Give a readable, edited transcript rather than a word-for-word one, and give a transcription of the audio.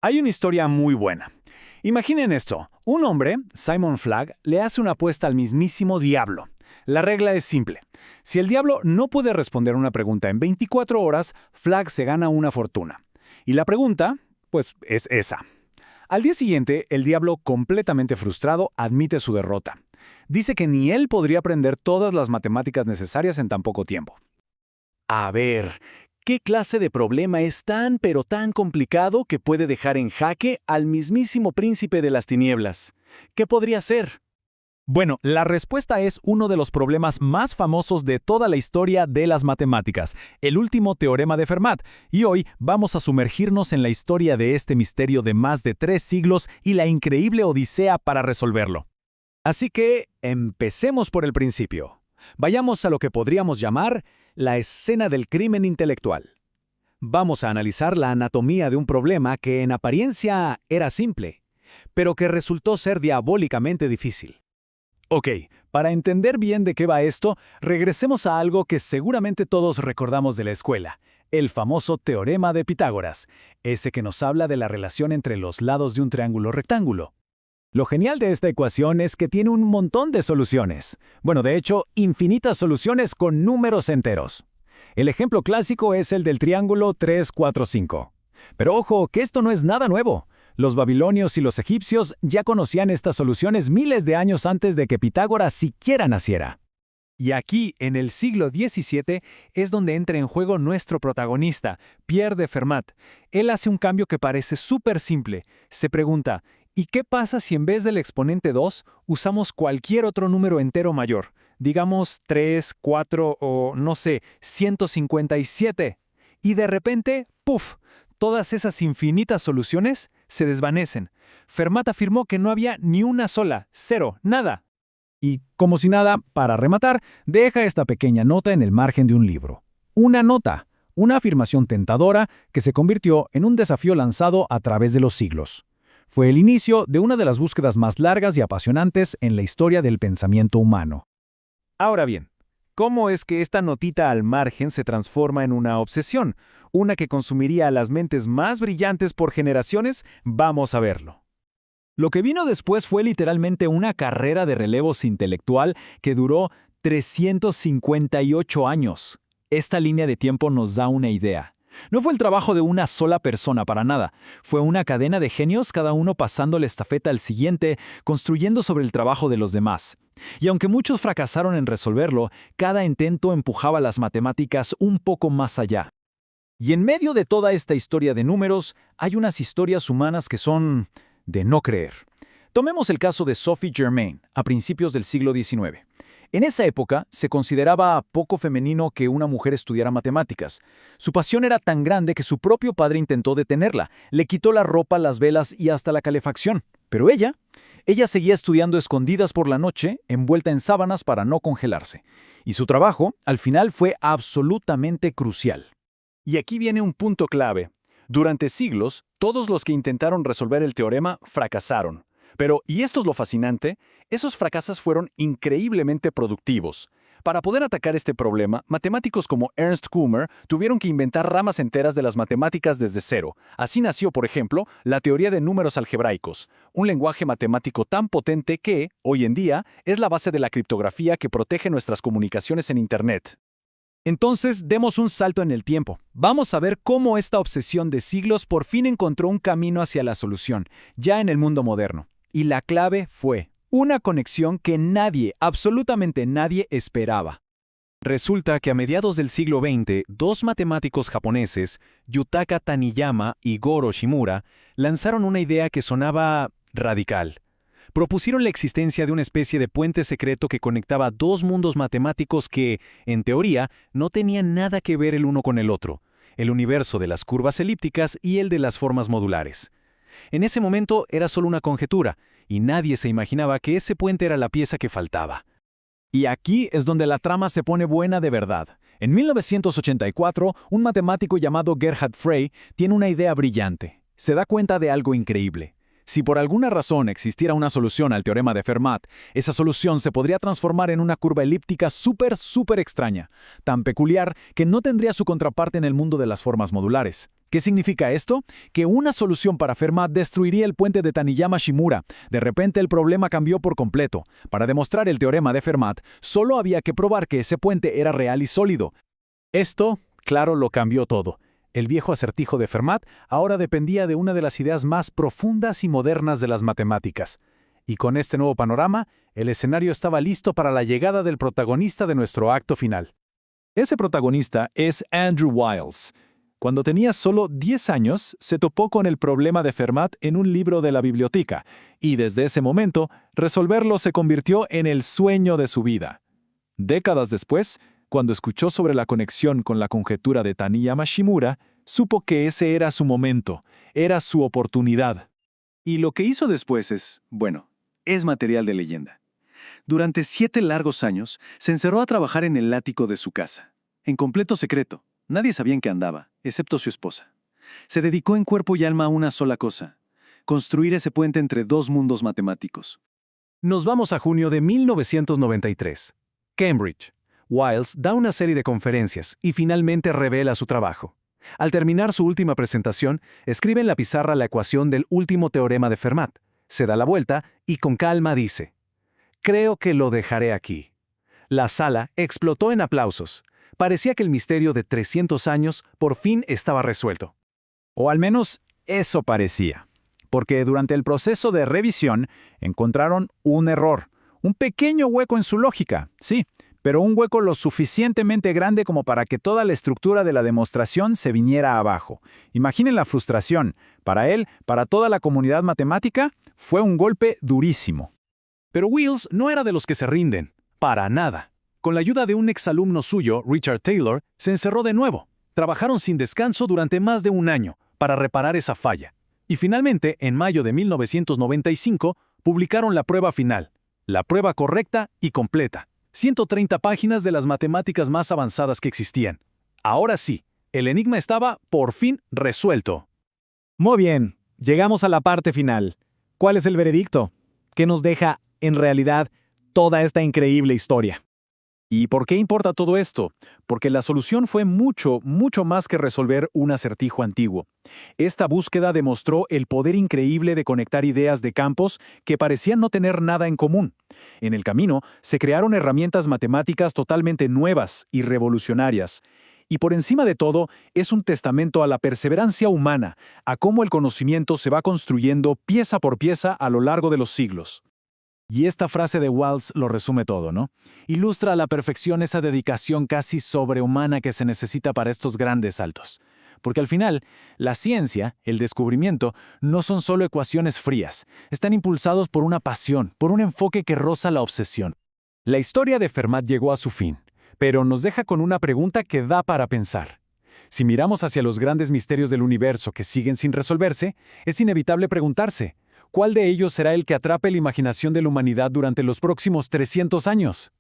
Hay una historia muy buena. Imaginen esto. Un hombre, Simon Flagg, le hace una apuesta al mismísimo diablo. La regla es simple. Si el diablo no puede responder una pregunta en 24 horas, Flagg se gana una fortuna. Y la pregunta, pues, es esa. Al día siguiente, el diablo, completamente frustrado, admite su derrota. Dice que ni él podría aprender todas las matemáticas necesarias en tan poco tiempo. A ver, ¿qué clase de problema es tan pero tan complicado que puede dejar en jaque al mismísimo príncipe de las tinieblas? ¿Qué podría ser? Bueno, la respuesta es uno de los problemas más famosos de toda la historia de las matemáticas, el último teorema de Fermat, y hoy vamos a sumergirnos en la historia de este misterio de más de 3 siglos y la increíble odisea para resolverlo. Así que empecemos por el principio. Vayamos a lo que podríamos llamar la escena del crimen intelectual. Vamos a analizar la anatomía de un problema que en apariencia era simple, pero que resultó ser diabólicamente difícil. Ok, para entender bien de qué va esto, regresemos a algo que seguramente todos recordamos de la escuela, el famoso teorema de Pitágoras, ese que nos habla de la relación entre los lados de un triángulo rectángulo. Lo genial de esta ecuación es que tiene un montón de soluciones. Bueno, de hecho, infinitas soluciones con números enteros. El ejemplo clásico es el del triángulo 3, 4, 5. Pero ojo, que esto no es nada nuevo. Los babilonios y los egipcios ya conocían estas soluciones miles de años antes de que Pitágoras siquiera naciera. Y aquí, en el siglo XVII, es donde entra en juego nuestro protagonista, Pierre de Fermat. Él hace un cambio que parece súper simple. Se pregunta, ¿y qué pasa si en vez del exponente 2 usamos cualquier otro número entero mayor? Digamos 3, 4 o, no sé, 157. Y de repente, ¡puf! Todas esas infinitas soluciones se desvanecen. Fermat afirmó que no había ni una sola, cero, nada. Y, como si nada, para rematar, deja esta pequeña nota en el margen de un libro. Una nota, una afirmación tentadora que se convirtió en un desafío lanzado a través de los siglos. Fue el inicio de una de las búsquedas más largas y apasionantes en la historia del pensamiento humano. Ahora bien, ¿cómo es que esta notita al margen se transforma en una obsesión? Una que consumiría a las mentes más brillantes por generaciones. Vamos a verlo. Lo que vino después fue literalmente una carrera de relevos intelectual que duró 358 años. Esta línea de tiempo nos da una idea. No fue el trabajo de una sola persona para nada. Fue una cadena de genios, cada uno pasando la estafeta al siguiente, construyendo sobre el trabajo de los demás. Y aunque muchos fracasaron en resolverlo, cada intento empujaba las matemáticas un poco más allá. Y en medio de toda esta historia de números, hay unas historias humanas que son de no creer. Tomemos el caso de Sophie Germain, a principios del siglo XIX. En esa época se consideraba poco femenino que una mujer estudiara matemáticas. Su pasión era tan grande que su propio padre intentó detenerla, le quitó la ropa, las velas y hasta la calefacción. Pero ella seguía estudiando a escondidas por la noche, envuelta en sábanas para no congelarse. Y su trabajo, al final, fue absolutamente crucial. Y aquí viene un punto clave. Durante siglos, todos los que intentaron resolver el teorema fracasaron. Pero, y esto es lo fascinante, esos fracasos fueron increíblemente productivos. Para poder atacar este problema, matemáticos como Ernst Kummer tuvieron que inventar ramas enteras de las matemáticas desde cero. Así nació, por ejemplo, la teoría de números algebraicos, un lenguaje matemático tan potente que, hoy en día, es la base de la criptografía que protege nuestras comunicaciones en Internet. Entonces, demos un salto en el tiempo. Vamos a ver cómo esta obsesión de siglos por fin encontró un camino hacia la solución, ya en el mundo moderno. Y la clave fue una conexión que nadie, absolutamente nadie, esperaba. Resulta que a mediados del siglo XX, dos matemáticos japoneses, Yutaka Taniyama y Goro Shimura, lanzaron una idea que sonaba radical. Propusieron la existencia de una especie de puente secreto que conectaba dos mundos matemáticos que, en teoría, no tenían nada que ver el uno con el otro, el universo de las curvas elípticas y el de las formas modulares. En ese momento era solo una conjetura, y nadie se imaginaba que ese puente era la pieza que faltaba. Y aquí es donde la trama se pone buena de verdad. En 1984, un matemático llamado Gerhard Frey tiene una idea brillante. Se da cuenta de algo increíble. Si por alguna razón existiera una solución al teorema de Fermat, esa solución se podría transformar en una curva elíptica súper extraña, tan peculiar que no tendría su contraparte en el mundo de las formas modulares. ¿Qué significa esto? Que una solución para Fermat destruiría el puente de Taniyama-Shimura. De repente el problema cambió por completo. Para demostrar el teorema de Fermat, solo había que probar que ese puente era real y sólido. Esto, claro, lo cambió todo. El viejo acertijo de Fermat ahora dependía de una de las ideas más profundas y modernas de las matemáticas. Y con este nuevo panorama, el escenario estaba listo para la llegada del protagonista de nuestro acto final. Ese protagonista es Andrew Wiles. Cuando tenía solo 10 años, se topó con el problema de Fermat en un libro de la biblioteca, y desde ese momento, resolverlo se convirtió en el sueño de su vida. Décadas después, cuando escuchó sobre la conexión con la conjetura de Taniyama-Shimura, supo que ese era su momento, era su oportunidad. Y lo que hizo después es material de leyenda. Durante 7 largos años, se encerró a trabajar en el ático de su casa, en completo secreto. Nadie sabía en qué andaba, excepto su esposa. Se dedicó en cuerpo y alma a una sola cosa: construir ese puente entre dos mundos matemáticos. Nos vamos a junio de 1993. Cambridge. Wiles da una serie de conferencias y finalmente revela su trabajo. Al terminar su última presentación, escribe en la pizarra la ecuación del último teorema de Fermat. Se da la vuelta y con calma dice: «Creo que lo dejaré aquí». La sala explotó en aplausos. Parecía que el misterio de 300 años por fin estaba resuelto. O al menos eso parecía. Porque durante el proceso de revisión encontraron un error, un pequeño hueco en su lógica, sí, pero un hueco lo suficientemente grande como para que toda la estructura de la demostración se viniera abajo. Imaginen la frustración. Para él, para toda la comunidad matemática, fue un golpe durísimo. Pero Wiles no era de los que se rinden. Para nada. Con la ayuda de un exalumno suyo, Richard Taylor, se encerró de nuevo. Trabajaron sin descanso durante más de un año para reparar esa falla. Y finalmente, en mayo de 1995, publicaron la prueba final. La prueba correcta y completa. 130 páginas de las matemáticas más avanzadas que existían. Ahora sí, el enigma estaba, por fin, resuelto. Muy bien, llegamos a la parte final. ¿Cuál es el veredicto? ¿Qué nos deja, en realidad, toda esta increíble historia? ¿Y por qué importa todo esto? Porque la solución fue mucho más que resolver un acertijo antiguo. Esta búsqueda demostró el poder increíble de conectar ideas de campos que parecían no tener nada en común. En el camino, se crearon herramientas matemáticas totalmente nuevas y revolucionarias. Y por encima de todo, es un testamento a la perseverancia humana, a cómo el conocimiento se va construyendo pieza por pieza a lo largo de los siglos. Y esta frase de Wiles lo resume todo, ¿no? Ilustra a la perfección esa dedicación casi sobrehumana que se necesita para estos grandes saltos. Porque al final, la ciencia, el descubrimiento, no son solo ecuaciones frías. Están impulsados por una pasión, por un enfoque que roza la obsesión. La historia de Fermat llegó a su fin, pero nos deja con una pregunta que da para pensar. Si miramos hacia los grandes misterios del universo que siguen sin resolverse, es inevitable preguntarse: ¿cuál de ellos será el que atrape la imaginación de la humanidad durante los próximos 300 años?